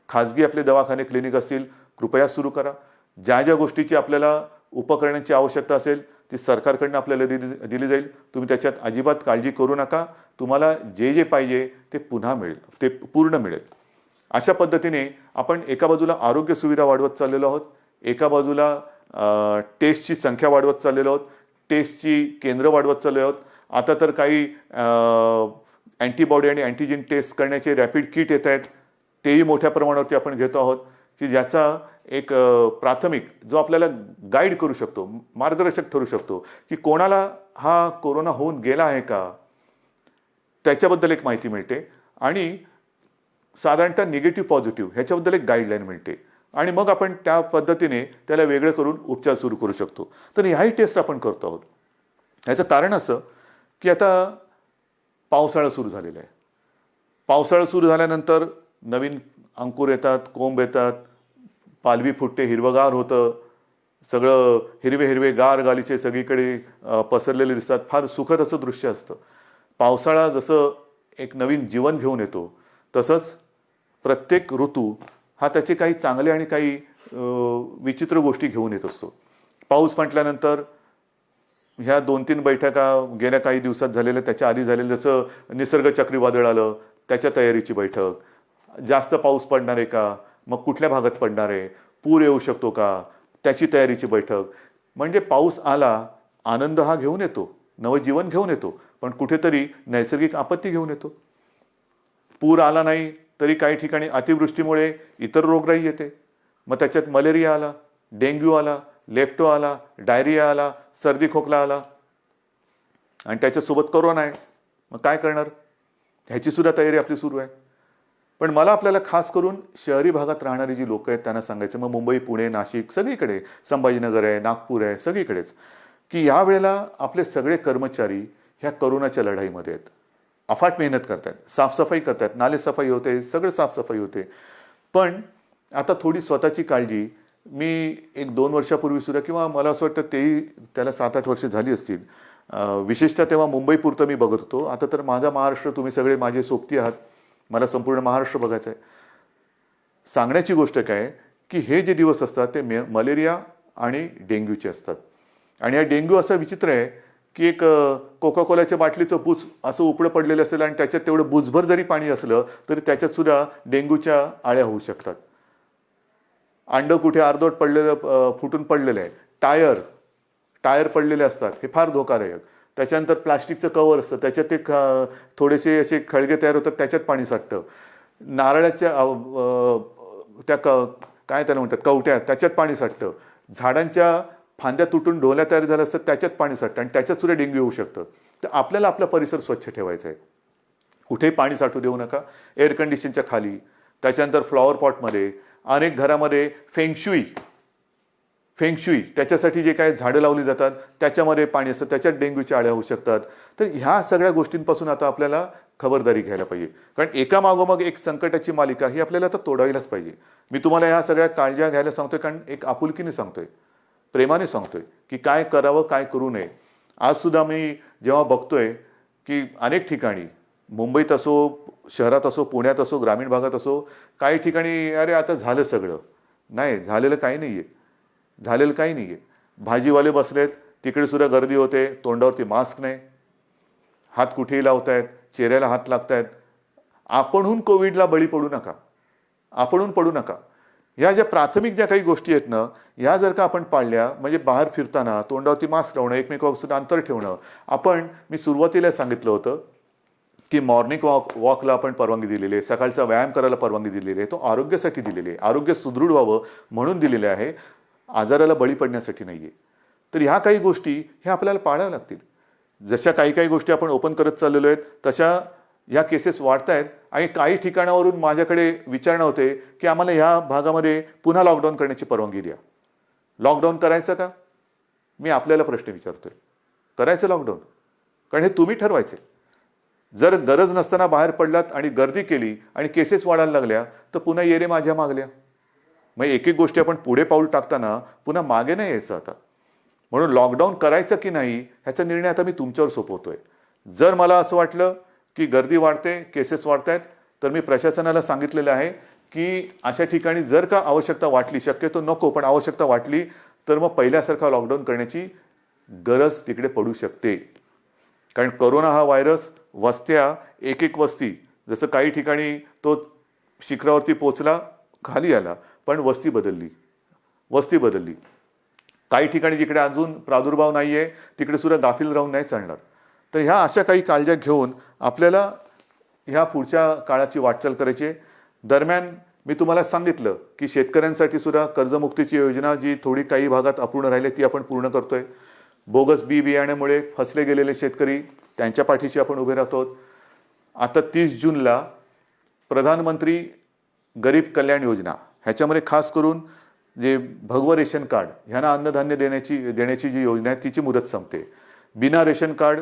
खाजगी आपले दवाखाने क्लिनिक असतील कृपया सुरू करा. ज्या ज्या गोष्टीची आपल्याला उपकरणांची आवश्यकता असेल ती सरकारकडनं आपल्याला दिली जाईल. तुम्ही त्याच्यात अजिबात काळजी करू नका. तुम्हाला जे जे पाहिजे ते पुन्हा मिळेल, ते पूर्ण मिळेल. अशा पद्धतीने आपण एका बाजूला आरोग्य सुविधा वाढवत चाललेलो आहोत, एका बाजूला टेस्टची संख्या वाढवत चाललेलो आहोत, टेस्टची केंद्र वाढवत चाललो आहोत. आता तर काही अँटीबॉडी आणि अँटीजेन टेस्ट करण्याचे रॅपिड किट येत आहेत, तेही मोठ्या प्रमाणावरती आपण घेतो आहोत की ज्याचा एक प्राथमिक जो आपल्याला गाईड करू शकतो, मार्गदर्शक ठरू शकतो की कोणाला हा कोरोना होऊन गेला आहे का, त्याच्याबद्दल एक माहिती मिळते आणि साधारणतः निगेटिव्ह पॉझिटिव्ह ह्याच्याबद्दल एक गाईडलाईन मिळते आणि मग आपण त्या पद्धतीने त्याला वेगळं करून उपचार सुरू करू शकतो. तर ह्याही टेस्ट आपण करतो आहोत. ह्याचं कारण असं की आता पावसाळा सुरू झालेला आहे. पावसाळा सुरू झाल्यानंतर नवीन अंकुर येतात, कोंब येतात, पालवी फुटते, हिरवगार होतं, सगळं हिरवे हिरवे गार गालीचे सगळीकडे पसरलेले दिसतात. फार सुखद असं दृश्य असतं. पावसाळा जसं एक नवीन जीवन घेऊन येतो तसंच प्रत्येक ऋतू हा त्याचे काही चांगले आणि काही विचित्र गोष्टी घेऊन येत असतो. पाऊस म्हटल्यानंतर ह्या 2-3 बैठका गेल्या काही दिवसात झालेल्या, त्याच्या आधी झालेलं जसं निसर्ग चक्रीवादळ आलं त्याच्या तयारीची बैठक, जास्त पाऊस पडणार आहे का, मग कुठल्या भागात पडणार आहे, पूर येऊ शकतो का, त्याची तयारीची बैठक. म्हणजे पाऊस आला, आनंद हा घेऊन येतो, नवजीवन घेऊन येतो, पण कुठेतरी नैसर्गिक आपत्ती घेऊन येतो. पूर आला नाही तरी काही ठिकाणी अतिवृष्टीमुळे इतर रोगराई येते. मग त्याच्यात मलेरिया आला, डेंग्यू आला, लेप्टो आला, डायरिया आला, सर्दी खोकला आला आणि त्याच्यासोबत कोरोना आहे. मग काय करणार, ह्याची सुद्धा तयारी आपली सुरू आहे. पण मला आपल्याला खास करून शहरी भागात राहणारी जी लोक आहेत त्यांना सांगायचं, मग मुंबई, पुणे, नाशिक सगळीकडे, संभाजीनगर आहे, नागपूर आहे, सगळीकडेच, की या वेळेला आपले सगळे कर्मचारी ह्या कोरोनाच्या लढाईमध्ये आहेत. अफाट मेहनत करतात, साफसफाई करतात, नाले सफाई होते, सगळं साफसफाई होते. पण आता थोडी स्वतःची काळजी मी 1-2 वर्षापूर्वी सुद्धा, किंवा मला असं वाटतं तेही त्याला 7-8 वर्ष झाली असतील, विशेषतः तेव्हा मुंबईपुरतं मी बघत होतो. आता तर माझा महाराष्ट्र, तुम्ही सगळे माझे सोबती आहात, मला संपूर्ण महाराष्ट्र बघायचं आहे. सांगण्याची गोष्ट काय की हे जे दिवस असतात ते मलेरिया आणि डेंग्यूचे असतात. आणि हा डेंग्यू असा विचित्र आहे की एक कोका कोलाच्या बाटलीचं बुच असं उपडं पडलेलं असेल आणि त्याच्यात तेवढं बुचभर जरी पाणी असलं तरी त्याच्यात सुद्धा डेंग्यूच्या आळ्या होऊ शकतात. अंडं कुठे अर्धवट पडलेलं, फुटून पडलेलं आहे, टायर पडलेले असतात, हे फार धोकादायक. त्याच्यानंतर प्लास्टिकचं कवर असतं, त्याच्यात ते थोडेसे असे खळगे तयार होतात, त्याच्यात पाणी साठतं. नारळाच्या त्या काय त्याला म्हणतात, कवट्या, त्याच्यात पाणी साठतं. झाडांच्या फांद्या तुटून ढोल्या तयार झाल्या असतात, त्याच्यात पाणी साठतं आणि त्याच्यात सुद्धा डेंग्यू होऊ शकतं. तर आपल्याला आपला परिसर स्वच्छ ठेवायचा आहे. कुठेही पाणी साठू देऊ नका. एअर कंडिशनच्या खाली, त्याच्यानंतर फ्लॉवर पॉटमध्ये, अनेक घरामध्ये फेंगशुई त्याच्यासाठी जे काय झाडं लावली जातात त्याच्यामध्ये पाणी असतं, त्याच्यात डेंग्यूच्या आळ्या होऊ शकतात. तर ह्या सगळ्या गोष्टींपासून आता आपल्याला खबरदारी घ्यायला पाहिजे. कारण एका मागोमाग एक संकटाची मालिका ही आपल्याला आता तोडायलाच पाहिजे. मी तुम्हाला ह्या सगळ्या काळज्या घ्यायला सांगतोय कारण एक आपुलकीने सांगतोय, प्रेमाने सांगतोय की काय करावं, काय करू नये. आज सुद्धा मी जेव्हा बघतोय की अनेक ठिकाणी, मुंबईत असो, शहरात असो, पुण्यात असो, ग्रामीण भागात असो, काही ठिकाणी अरे आता झालं सगळं. नाही, झालेलं काही नाही आहे, झालेलं काही नाही आहे. भाजीवाले बसलेत, तिकडे सुद्धा गर्दी होते, तोंडावरती मास्क नाही, हात कुठेही लावतायत, चेहऱ्याला हात लागतायत. आपणहून कोविडला बळी पडू नका, आपणहून पडू नका. ह्या ज्या प्राथमिक ज्या काही गोष्टी आहेत ना, ह्या जर का आपण पाळल्या, म्हणजे बाहेर फिरताना तोंडावरती मास्क लावणं, एकमेकांपासून अंतर ठेवणं. मी सुरुवातीला सांगितलं होतं की मॉर्निंग वॉकला आपण परवानगी दिलेली आहे, सकाळचा व्यायाम करायला परवानगी दिलेली आहे. तो आरोग्यासाठी दिलेली आहे, आरोग्य सुदृढ व्हावं म्हणून दिलेले आहे, आजाराला बळी पडण्यासाठी नाही आहे. तर ह्या काही गोष्टी ह्या आपल्याला पाळाव्या लागतील. जशा काही गोष्टी आपण ओपन करत चाललेलो आहेत तशा ह्या केसेस वाढत आहेत आणि काही ठिकाणावरून माझ्याकडे विचारणा होते की आम्हाला ह्या भागामध्ये पुन्हा लॉकडाऊन करण्याची परवानगी द्या. लॉकडाऊन करायचं का? मी आपल्याला प्रश्न विचारतोय, करायचं लॉकडाऊन? कारण हे तुम्ही ठरवायचे. जर गरज नसताना बाहेर पडलात आणि गर्दी केली आणि केसेस वाढायला लागल्या तर पुन्हा येरे माझ्या मागल्या. मग एक एक गोष्टी आपण पुढे पाऊल टाकताना पुन्हा मागे नाही यायचं आता. म्हणून लॉकडाऊन करायचं की नाही ह्याचा निर्णय आता मी तुमच्यावर सोपवतोय. जर मला असं वाटलं की गर्दी वाढते, केसेस वाढत आहेत, तर मी प्रशासनाला सांगितलेलं आहे की अशा ठिकाणी जर का आवश्यकता वाटली, शक्यतो नको पण आवश्यकता वाटली तर मग पहिल्यासारखा लॉकडाऊन करण्याची गरज तिकडे पडू शकते. कारण कोरोना हा व्हायरस वस्त्या, एक एक वस्ती, जसं काही ठिकाणी तो शिखरावरती पोचला, खाली आला, पण वस्ती बदलली. काही ठिकाणी जिकडे अजून प्रादुर्भाव नाही आहे तिकडे सुद्धा गाफील राहून नाही चालणार. तर ह्या अशा काही काळज्या घेऊन आपल्याला ह्या पुढच्या काळाची वाटचाल करायची. दरम्यान मी तुम्हाला सांगितलं की शेतकऱ्यांसाठी सुद्धा कर्जमुक्तीची योजना जी थोडी काही भागात अपूर्ण राहिली ती आपण पूर्ण करतोय. बोगस बियाण्यामुळे फसले गेलेले शेतकरी त्यांच्या पाठीशी आपण उभे राहतो. आता 30 जूनला प्रधानमंत्री गरीब कल्याण योजना ह्याच्यामध्ये खास करून जे भगवं रेशन कार्ड ह्यांना अन्नधान्य देण्याची जी योजना आहे तिची मुदत संपते. बिना रेशन कार्ड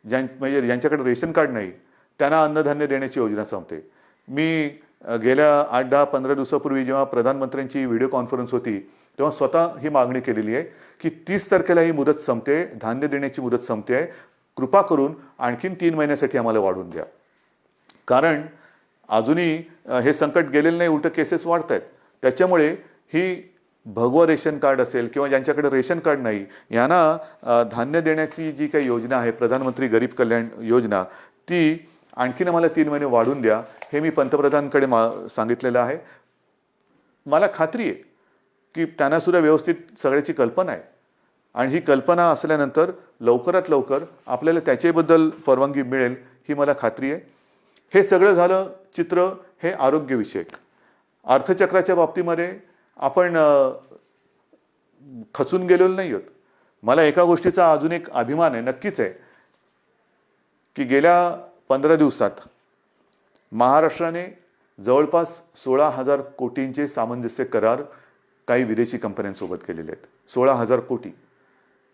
म्हणजे ज्यांच्याकडे रेशन कार्ड नाही त्यांना अन्नधान्य देण्याची योजना संपते. मी गेल्या 8-10-15 दिवसापूर्वी जेव्हा प्रधानमंत्र्यांची व्हिडिओ कॉन्फरन्स होती तेव्हा स्वतः ही मागणी केलेली आहे की 30 तारखेला ही मुदत संपते, धान्य देण्याची मुदत संपते आहे, कृपा करून आणखीन 3 महिन्यासाठी आम्हाला वाढवून द्या. कारण अजूनही हे संकट गेलेलं नाही, उलट केसेस वाढत आहेत. त्याच्यामुळे ही भगवं रेशन कार्ड असेल किंवा ज्यांच्याकडे रेशन कार्ड नाही यांना धान्य देण्याची जी काही योजना आहे प्रधानमंत्री गरीब कल्याण योजना, ती आणखीन आम्हाला 3 महिने वाढून द्या हे मी पंतप्रधानांकडे सांगितलेलं आहे. मला खात्री आहे की त्यांना सुद्धा व्यवस्थित सगळ्याची कल्पना आहे आणि ही कल्पना असल्यानंतर लवकरात लवकर आपल्याला त्याच्याबद्दल परवानगी मिळेल ही मला खात्री आहे. हे सगळं झालं चित्र हे आरोग्यविषयक. अर्थचक्राच्या बाबतीमध्ये आपण खचून गेलेलो नाही आहोत. मला एका गोष्टीचा अजून एक अभिमान आहे, नक्कीच आहे, की गेल्या 15 दिवसात महाराष्ट्राने जवळपास 16,000 कोटींचे सामंजस्य करार काही विदेशी कंपन्यांसोबत केलेले आहेत. 16,000 कोटी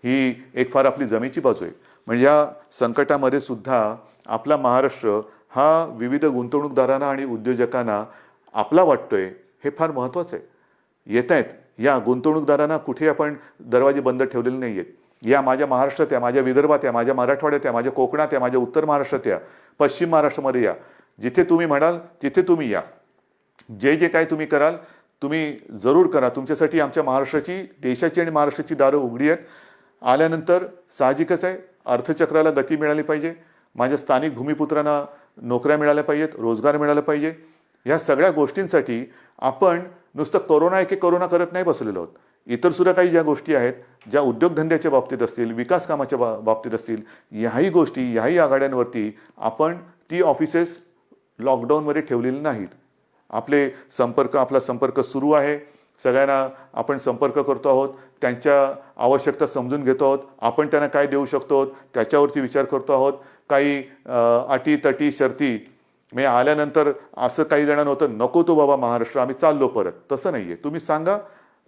ही एक फार आपली जमेची बाजू आहे. म्हणजे या संकटामध्ये सुद्धा आपला महाराष्ट्र हा विविध गुंतवणूकदारांना आणि उद्योजकांना आपला वाटतोय हे फार महत्त्वाचं आहे. येत आहेत या गुंतवणूकदारांना कुठे आपण दरवाजे बंद ठेवलेले नाही आहेत. या माझ्या महाराष्ट्रात या, माझ्या विदर्भात या, माझ्या मराठवाड्यात या, माझ्या कोकणात या, माझ्या उत्तर महाराष्ट्रात या, पश्चिम महाराष्ट्रामध्ये या, जिथे तुम्ही म्हणाल तिथे तुम्ही या. जे जे काय तुम्ही कराल तुम्ही जरूर करा. तुमच्यासाठी आमच्या महाराष्ट्राची, देशाची आणि महाराष्ट्राची दारं उघडी आहेत. आल्यानंतर साहजिकच आहे अर्थचक्राला गती मिळाली पाहिजे. माझ्या स्थानिक भूमिपुत्रांना नोकऱ्या मिळाल्या पाहिजेत, रोजगार मिळाला पाहिजे. या सगळ्या गोष्टींसाठी आपण नुसतं कोरोना एके कोरोना करत नाही बसलेलो आहोत. इतर सुद्धा काही ज्या गोष्टी आहेत, ज्या उद्योगधंद्याच्या बाबतीत असतील, विकास कामाच्या बाबतीत असतील, ह्याही गोष्टी, ह्याही आघाड्यांवरती आपण ती ऑफिसेस लॉकडाऊनमध्ये ठेवलेली नाहीत. आपला संपर्क सुरू आहे. सगळ्यांना आपण संपर्क करतो आहोत, त्यांच्या आवश्यकता समजून घेतो आहोत, आपण त्यांना काय देऊ शकतो त्याच्यावरती विचार करतो आहोत. काही अटी तटी शर्ती मी आल्यानंतर असं काही जणांना होतं, नको तो बाबा महाराष्ट्र, आम्ही चाललो परत. तसं नाही आहे. तुम्ही सांगा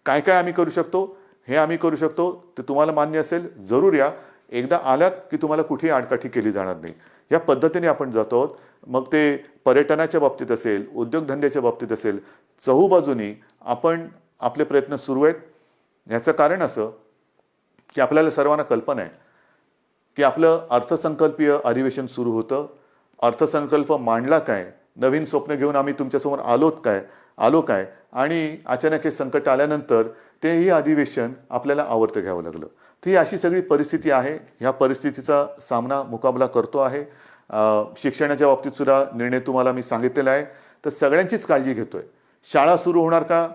काय काय आम्ही करू शकतो, हे आम्ही करू शकतो, ते तुम्हाला मान्य असेल जरूर या. एकदा आल्यात की तुम्हाला कुठेही आडकाठी केली जाणार नाही. या पद्धतीने आपण जातो आहोत. मग ते पर्यटनाच्या बाबतीत असेल, उद्योगधंद्याच्या बाबतीत असेल, चहूबाजूनी आपण आपले प्रयत्न सुरू आहेत. याचं कारण असं की आपल्याला सर्वांना कल्पना आहे की आपलं अर्थसंकल्पीय अधिवेशन सुरू होतं. अर्थसंकल्प मांडला काय, नवीन स्वप्न घेऊन आम्ही तुमच्यासमोर आलो काय आणि अचानक हे संकट आल्यानंतर तेही अधिवेशन आपल्याला आवर्त घ्यावं लागलं. तर ही अशी सगळी परिस्थिती आहे. ह्या परिस्थितीचा मुकाबला करतो आहे. शिक्षणाच्या बाबतीत सुद्धा निर्णय तुम्हाला मी सांगितलेला आहे. तर सगळ्यांचीच काळजी घेतोय. शाळा सुरू होणार का,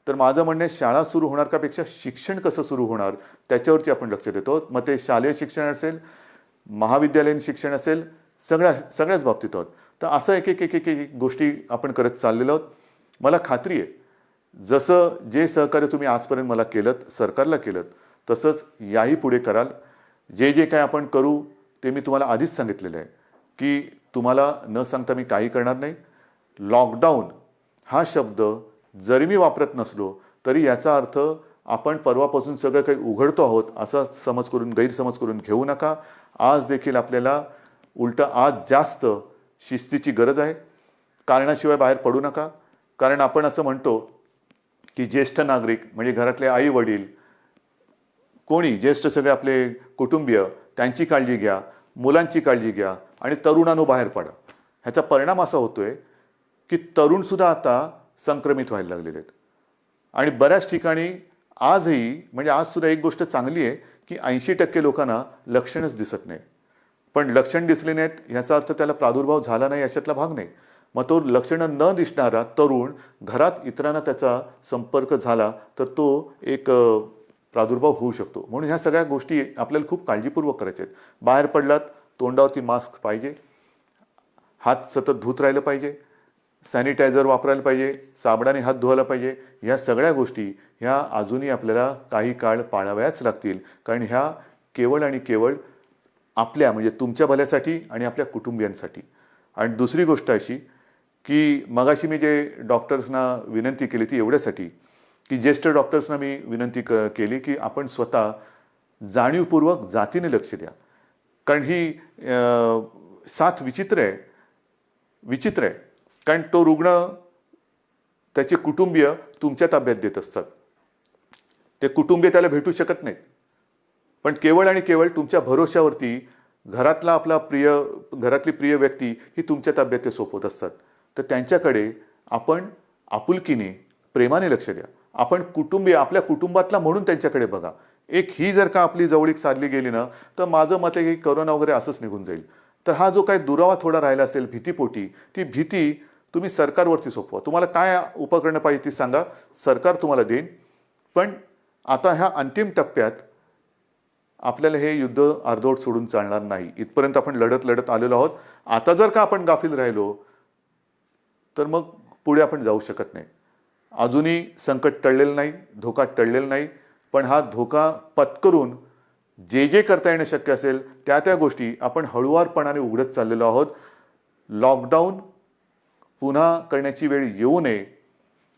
तर माझं म्हणणं आहे शाळा सुरू होणार का पेक्षा शिक्षण कसं सुरू होणार त्याच्यावरती आपण लक्ष देतो. मग ते शालेय शिक्षण असेल, महाविद्यालयीन शिक्षण असेल, सगळ्याच बाबतीत आहोत. तर असं एक गोष्टी आपण करत चाललेलो आहोत. मला खात्री आहे जसं जे सहकार्य तुम्ही आजपर्यंत मला केलं, सरकारला केलं, तसंच याही पुढे कराल. जे जे काय आपण करू ते मी तुम्हाला आधीच सांगितलेलं आहे की तुम्हाला न सांगता मी काही करणार नाही. लॉकडाऊन हा शब्द जरी मी वापरत नसलो तरी याचा अर्थ आपण परवापासून सगळं काही उघडतो आहोत असा गैरसमज करून घेऊ नका. आज देखील आपल्याला उलटं आज जास्त शिस्तीची गरज आहे. कारणाशिवाय बाहेर पडू नका. कारण आपण असं म्हणतो की ज्येष्ठ नागरिक म्हणजे घरातले आई वडील कोणी ज्येष्ठ सगळे आपले कुटुंबीय त्यांची काळजी घ्या, मुलांची काळजी घ्या आणि तरुणांनो बाहेर पडा. ह्याचा परिणाम असा होतोय की तरुणसुद्धा आता संक्रमित व्हायला लागलेले आहेत. आणि बऱ्याच ठिकाणी आजही म्हणजे आजसुद्धा एक गोष्ट चांगली आहे की 80% लोकांना लक्षणच दिसत नाही. पण लक्षण दिसले नाहीत ह्याचा अर्थ त्याला प्रादुर्भाव झाला नाही अशातला भाग नाही. मग तो लक्षणं न दिसणारा तरुण घरात इतरांना त्याचा संपर्क झाला तर तो एक प्रादुर्भाव होऊ शकतो. म्हणून ह्या सगळ्या गोष्टी आपल्याला खूप काळजीपूर्वक करायच्या आहेत. बाहेर पडलात तोंडावरती मास्क पाहिजे, हात सतत धुत राहिलं पाहिजे, सॅनिटायझर वापरायला पाहिजे, साबणाने हात धुवायला पाहिजे. ह्या सगळ्या गोष्टी ह्या अजूनही आपल्याला काही काळ पाळाव्याच लागतील. कारण ह्या केवळ आणि केवळ आपल्या म्हणजे तुमच्या भल्यासाठी आणि आपल्या कुटुंबियांसाठी. आणि दुसरी गोष्ट अशी की मगाशी मी जे डॉक्टर्सना विनंती केली ती एवढ्यासाठी की ज्येष्ठ डॉक्टर्सना मी विनंती केली की आपण स्वतः जाणीवपूर्वक जातीने लक्ष द्या. कारण ही साथ विचित्र आहे. कारण तो रुग्ण त्याचे कुटुंबीय तुमच्या ताब्यात देत असतात. ते कुटुंबीय त्याला भेटू शकत नाहीत. पण केवळ आणि केवळ तुमच्या भरोश्यावरती घरातली प्रिय व्यक्ती ही तुमच्या ताब्यात ते सोपवत असतात. तर त्यांच्याकडे आपण आपुलकीने प्रेमाने लक्ष द्या. आपण आपल्या कुटुंबातला म्हणून त्यांच्याकडे बघा. ही जर का आपली जवळीक साधली गेली ना तर माझं मत आहे की करोना वगैरे असंच निघून जाईल. तर हा जो काही दुरावा थोडा राहिला असेल भीतीपोटी ती भीती तुम्ही सरकारवरती सोपवा. तुम्हाला काय उपकरणं पाहिजे ती सांगा, सरकार तुम्हाला देईन. पण आता ह्या अंतिम टप्प्यात आपल्याला हे युद्ध अर्धवट सोडून चालणार नाही. इथपर्यंत आपण लढत आलेलो आहोत. आता जर का आपण गाफील राहिलो तर मग पुढे आपण जाऊ शकत नाही. अजूनही संकट टळलेलं नाही, धोका टळलेला नाही. पण हा धोका पत्करून जे करता येणं शक्य असेल त्या गोष्टी आपण हळुवारपणाने उघडत चाललेलो आहोत. लॉकडाऊन पुन्हा करण्याची वेळ येऊ नये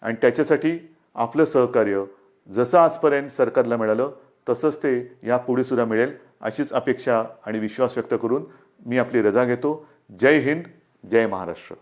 आणि त्याच्यासाठी आपलं सहकार्य जसं आजपर्यंत सरकारला मिळालं तसंच ते यापुढे सुद्धा मिळेल अशीच अपेक्षा आणि विश्वास व्यक्त करून मी आपली रजा घेतो. जय हिंद, जय महाराष्ट्र.